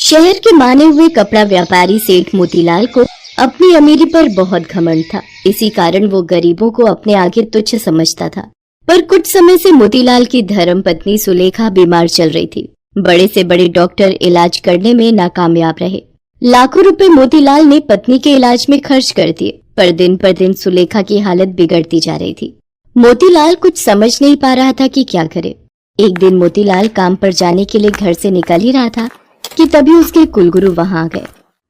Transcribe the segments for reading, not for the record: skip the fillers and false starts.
शहर के माने हुए कपड़ा व्यापारी सेठ मोतीलाल को अपनी अमीरी पर बहुत घमंड था। इसी कारण वो गरीबों को अपने आगे तुच्छ समझता था। पर कुछ समय से मोतीलाल की धर्म पत्नी सुलेखा बीमार चल रही थी। बड़े से बड़े डॉक्टर इलाज करने में नाकामयाब रहे। लाखों रुपए मोतीलाल ने पत्नी के इलाज में खर्च कर दिए, पर दिन सुलेखा की हालत बिगड़ती जा रही थी। मोतीलाल कुछ समझ नहीं पा रहा था कि क्या करे। एक दिन मोतीलाल काम पर जाने के लिए घर से निकल ही रहा था कि तभी उसके कुलगुरु वहां आ गए।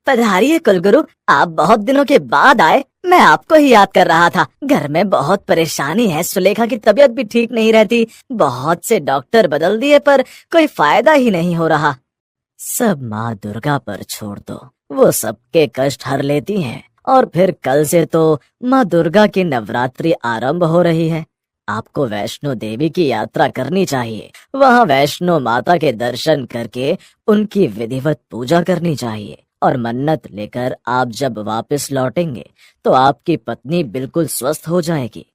पधारिए कुलगुरु, आप बहुत दिनों के बाद आए। मैं आपको ही याद कर रहा था। घर में बहुत परेशानी है, सुलेखा की तबीयत भी ठीक नहीं रहती। बहुत से डॉक्टर बदल दिए पर कोई फायदा ही नहीं हो रहा। सब माँ दुर्गा पर छोड़ दो, वो सबके कष्ट हर लेती हैं। और फिर कल से तो माँ दुर्गा की नवरात्रि आरंभ हो रही है। आपको वैष्णो देवी की यात्रा करनी चाहिए। वहाँ वैष्णो माता के दर्शन करके उनकी विधिवत पूजा करनी चाहिए। और मन्नत लेकर आप जब वापस लौटेंगे तो आपकी पत्नी बिल्कुल स्वस्थ हो जाएगी।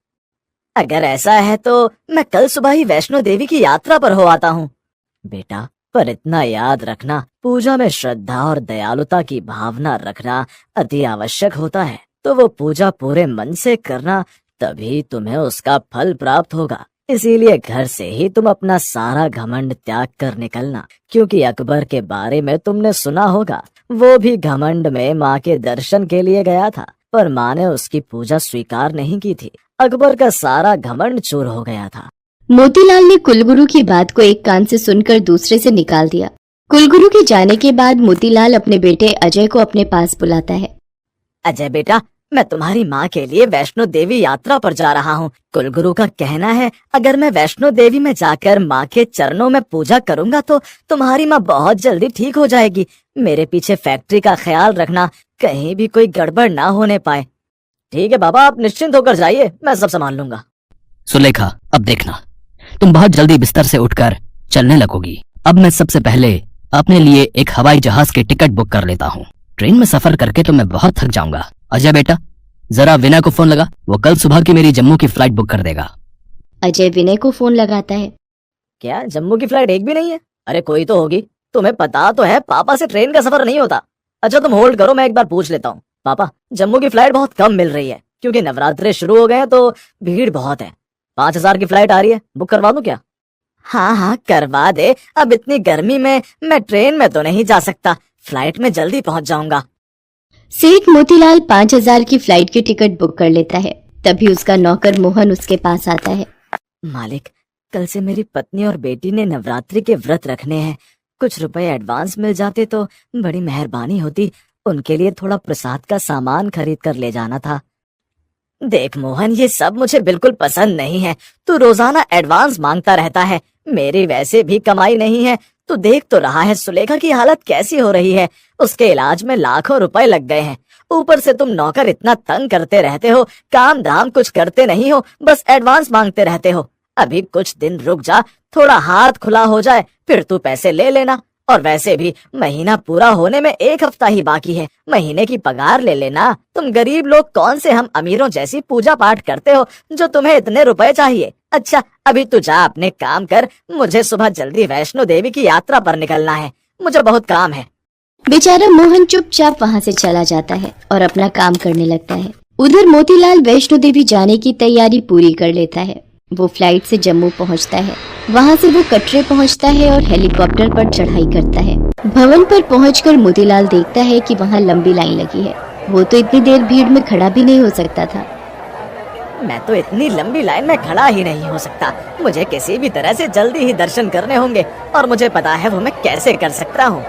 अगर ऐसा है तो मैं कल सुबह ही वैष्णो देवी की यात्रा पर हो आता हूँ। बेटा, पर इतना याद रखना, पूजा में श्रद्धा और दयालुता की भावना रखना अति आवश्यक होता है। तो वो पूजा पूरे मन से करना, तभी तुम्हें उसका फल प्राप्त होगा। इसीलिए घर से ही तुम अपना सारा घमंड त्याग कर निकलना, क्योंकि अकबर के बारे में तुमने सुना होगा। वो भी घमंड में माँ के दर्शन के लिए गया था, पर माँ ने उसकी पूजा स्वीकार नहीं की थी। अकबर का सारा घमंड चूर हो गया था। मोतीलाल ने कुलगुरु की बात को एक कान से सुनकर दूसरे से निकाल दिया। कुलगुरु के जाने के बाद मोतीलाल अपने बेटे अजय को अपने पास बुलाता है। अजय बेटा, मैं तुम्हारी माँ के लिए वैष्णो देवी यात्रा पर जा रहा हूँ। कुलगुरु का कहना है, अगर मैं वैष्णो देवी में जाकर माँ के चरणों में पूजा करूँगा तो तुम्हारी माँ बहुत जल्दी ठीक हो जाएगी। मेरे पीछे फैक्ट्री का ख्याल रखना, कहीं भी कोई गड़बड़ ना होने पाए। ठीक है बाबा, आप निश्चिंत होकर जाइए, मैं सब संभाल लूंगा। सुलेखा, अब देखना, तुम बहुत जल्दी बिस्तर से उठकर चलने लगोगी। अब मैं सबसे पहले अपने लिए एक हवाई जहाज की टिकट बुक कर लेता हूँ। ट्रेन में सफर करके तो मैं बहुत थक जाऊंगा। अजय बेटा, जरा विनय को फोन लगा, वो कल सुबह की मेरी जम्मू की फ्लाइट बुक कर देगा। अजय विनय को फोन लगाता है। क्या जम्मू की फ्लाइट एक भी नहीं है? अरे कोई तो होगी। तुम्हें पता तो है पापा से ट्रेन का सफर नहीं होता। अच्छा तुम होल्ड करो, मैं एक बार पूछ लेता हूँ। पापा, जम्मू की फ्लाइट बहुत कम मिल रही है, क्योंकि नवरात्रे शुरू हो गए हैं तो भीड़ बहुत है। 5000 की फ्लाइट आ रही है, बुक करवा दूं क्या? हाँ हाँ करवा दे। अब इतनी गर्मी में मैं ट्रेन में तो नहीं जा सकता, फ्लाइट में जल्दी पहुंच जाऊंगा। सेठ मोतीलाल 5000 की फ्लाइट की टिकट बुक कर लेता है। तभी उसका नौकर मोहन उसके पास आता है। मालिक, कल से मेरी पत्नी और बेटी ने नवरात्रि के व्रत रखने हैं। कुछ रुपए एडवांस मिल जाते तो बड़ी मेहरबानी होती। उनके लिए थोड़ा प्रसाद का सामान खरीद कर ले जाना था। देख मोहन, ये सब मुझे बिल्कुल पसंद नहीं है। तू रोजाना एडवांस मांगता रहता है। मेरी वैसे भी कमाई नहीं है। तू देख तो रहा है सुलेखा की हालत कैसी हो रही है। उसके इलाज में लाखों रुपए लग गए हैं। ऊपर से तुम नौकर इतना तंग करते रहते हो, काम धाम कुछ करते नहीं हो, बस एडवांस मांगते रहते हो। अभी कुछ दिन रुक जा, थोड़ा हाथ खुला हो जाए, फिर तू पैसे ले लेना। और वैसे भी महीना पूरा होने में 1 हफ्ता ही बाकी है, महीने की पगार ले लेना। तुम गरीब लोग कौन से हम अमीरों जैसी पूजा पाठ करते हो जो तुम्हें इतने रुपए चाहिए। अच्छा अभी तू जा अपने काम कर, मुझे सुबह जल्दी वैष्णो देवी की यात्रा पर निकलना है, मुझे बहुत काम है। बेचारा मोहन चुपचाप वहाँ से चला जाता है और अपना काम करने लगता है। उधर मोतीलाल वैष्णो देवी जाने की तैयारी पूरी कर लेता है। वो फ्लाइट से जम्मू पहुंचता है। वहां से वो कटरे पहुंचता है और हेलीकॉप्टर पर चढ़ाई करता है। भवन पर पहुंचकर मोतीलाल देखता है कि वहां लंबी लाइन लगी है। वो तो इतनी देर भीड़ में खड़ा भी नहीं हो सकता था। मैं तो इतनी लंबी लाइन में खड़ा ही नहीं हो सकता। मुझे किसी भी तरह से जल्दी ही दर्शन करने होंगे और मुझे पता है वो मैं कैसे कर सकता हूँ।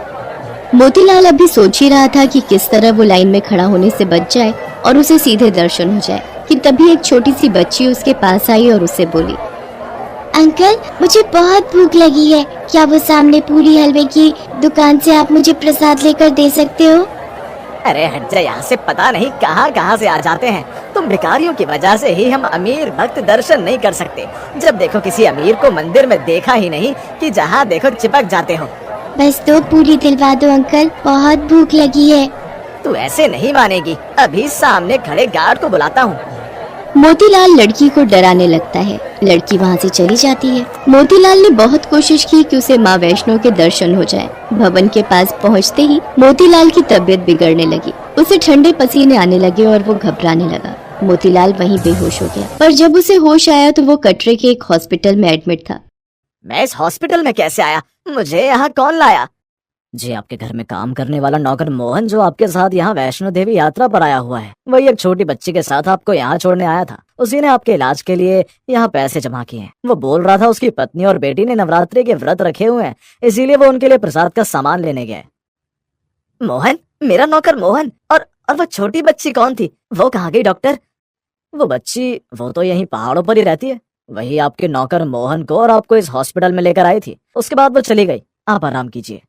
मोतीलाल अभी सोच ही रहा था कि किस तरह वो लाइन में खड़ा होने से बच जाए और उसे सीधे दर्शन हो जाए कि तभी एक छोटी सी बच्ची उसके पास आई और उससे बोली, अंकल मुझे बहुत भूख लगी है, क्या वो सामने पूरी हलवे की दुकान से आप मुझे प्रसाद लेकर दे सकते हो? अरे हट जा यहाँ से, पता नहीं कहाँ से आ जाते हैं। तुम भिखारियों की वजह से ही हम अमीर भक्त दर्शन नहीं कर सकते। जब देखो किसी अमीर को मंदिर में देखा ही नहीं कि जहाँ देखो चिपक जाते हो। बस 2 पूरी दिलवा दो अंकल, बहुत भूख लगी है। तू ऐसे नहीं मानेगी, अभी सामने खड़े गार्ड को बुलाता हूँ। मोतीलाल लड़की को डराने लगता है। लड़की वहाँ से चली जाती है। मोतीलाल ने बहुत कोशिश की कि उसे माँ वैष्णो के दर्शन हो जाए। भवन के पास पहुँचते ही मोतीलाल की तबीयत बिगड़ने लगी। उसे ठंडे पसीने आने लगे और वो घबराने लगा। मोतीलाल वहीं बेहोश हो गया, पर जब उसे होश आया तो वो कटरे के एक हॉस्पिटल में एडमिट था। मैं इस हॉस्पिटल में कैसे आया? मुझे यहाँ कौन लाया? जी, आपके घर में काम करने वाला नौकर मोहन जो आपके साथ यहाँ वैष्णो देवी यात्रा पर आया हुआ है, वही एक छोटी बच्ची के साथ आपको यहाँ छोड़ने आया था। उसी ने आपके इलाज के लिए यहाँ पैसे जमा किए हैं। वो बोल रहा था उसकी पत्नी और बेटी ने नवरात्रि के व्रत रखे हुए हैं, इसीलिए वो उनके लिए प्रसाद का सामान लेने गए। मोहन? मेरा नौकर मोहन? और वो छोटी बच्ची कौन थी? वो कहाँ गई डॉक्टर? वो बच्ची, वो तो यहीं पहाड़ों पर ही रहती है। वही आपके नौकर मोहन को और आपको इस हॉस्पिटल में लेकर आई थी। उसके बाद वो चली गई। आप आराम कीजिए।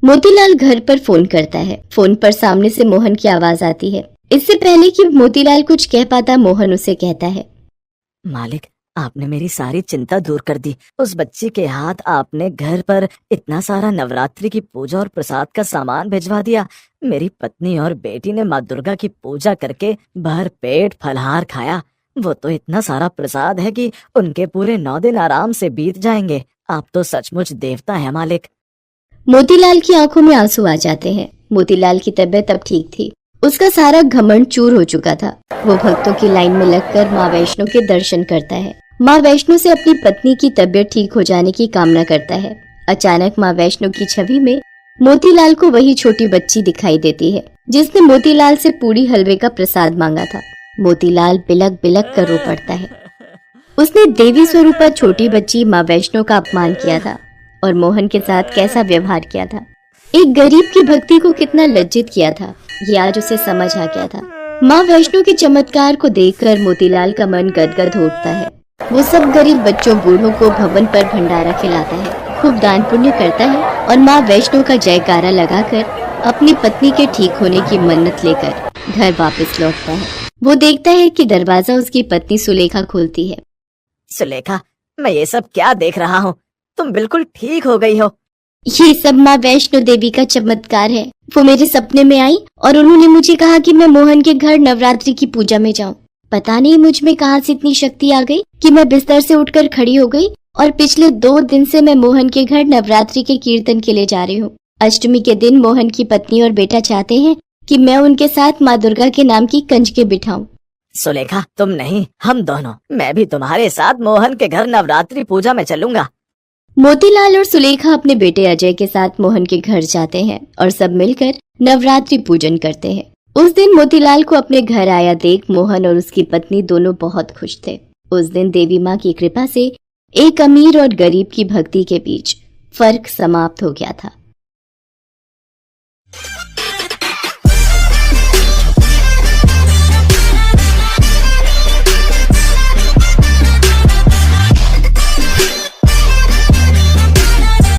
मोतीलाल घर पर फोन करता है। फोन पर सामने से मोहन की आवाज आती है। इससे पहले कि मोतीलाल कुछ कह पाता, मोहन उसे कहता है, मालिक, आपने मेरी सारी चिंता दूर कर दी। उस बच्ची के हाथ आपने घर पर इतना सारा नवरात्रि की पूजा और प्रसाद का सामान भिजवा दिया। मेरी पत्नी और बेटी ने माँ दुर्गा की पूजा करके भर पेट फलहार खाया। वो तो इतना सारा प्रसाद है कि उनके पूरे 9 दिन आराम से बीत जाएंगे। आप तो सचमुच देवता हैं मालिक। मोतीलाल की आंखों में आंसू आ जाते हैं। मोतीलाल की तबीयत अब ठीक थी। उसका सारा घमंड चूर हो चुका था। वो भक्तों की लाइन में लगकर माँ वैष्णो के दर्शन करता है। माँ वैष्णो से अपनी पत्नी की तबीयत ठीक हो जाने की कामना करता है। अचानक माँ वैष्णो की छवि में मोतीलाल को वही छोटी बच्ची दिखाई देती है जिसने मोतीलाल से पूरी हलवे का प्रसाद मांगा था। मोतीलाल बिलक बिलक कर रो पड़ता है। उसने देवी स्वरूपा छोटी बच्ची माँ वैष्णो का अपमान किया था और मोहन के साथ कैसा व्यवहार किया था, एक गरीब की भक्ति को कितना लज्जित किया था, ये आज उसे समझ आ गया था। माँ वैष्णो के चमत्कार को देखकर मोतीलाल का मन गदगद हो उठता है। वो सब गरीब बच्चों बूढ़ों को भवन पर भंडारा खिलाता है, खूब दान पुण्य करता है और माँ वैष्णो का जयकारा लगाकर अपनी पत्नी के ठीक होने की मन्नत लेकर घर वापस लौटता है। वो देखता है कि दरवाजा उसकी पत्नी सुलेखा खोलती है। सुलेखा, मैं ये सब क्या देख रहा हूँ? तुम बिल्कुल ठीक हो गई हो। ये सब माँ वैष्णो देवी का चमत्कार है। वो मेरे सपने में आई और उन्होंने मुझे कहा कि मैं मोहन के घर नवरात्रि की पूजा में जाऊं। पता नहीं मुझ में कहां से इतनी शक्ति आ गई कि मैं बिस्तर से उठकर खड़ी हो गई और पिछले 2 दिन से मैं मोहन के घर नवरात्रि के कीर्तन के लिए जा रही हूँ। अष्टमी के दिन मोहन की पत्नी और बेटा चाहते हैं कि मैं उनके साथ माँ दुर्गा के नाम की कंजकें बिठाऊं। सुलेखा, तुम नहीं, हम दोनों। मैं भी तुम्हारे साथ मोहन के घर नवरात्रि पूजा में चलूंगा। मोतीलाल और सुलेखा अपने बेटे अजय के साथ मोहन के घर जाते हैं और सब मिलकर नवरात्रि पूजन करते हैं। उस दिन मोतीलाल को अपने घर आया देख मोहन और उसकी पत्नी दोनों बहुत खुश थे। उस दिन देवी माँ की कृपा से एक अमीर और गरीब की भक्ति के बीच फर्क समाप्त हो गया था।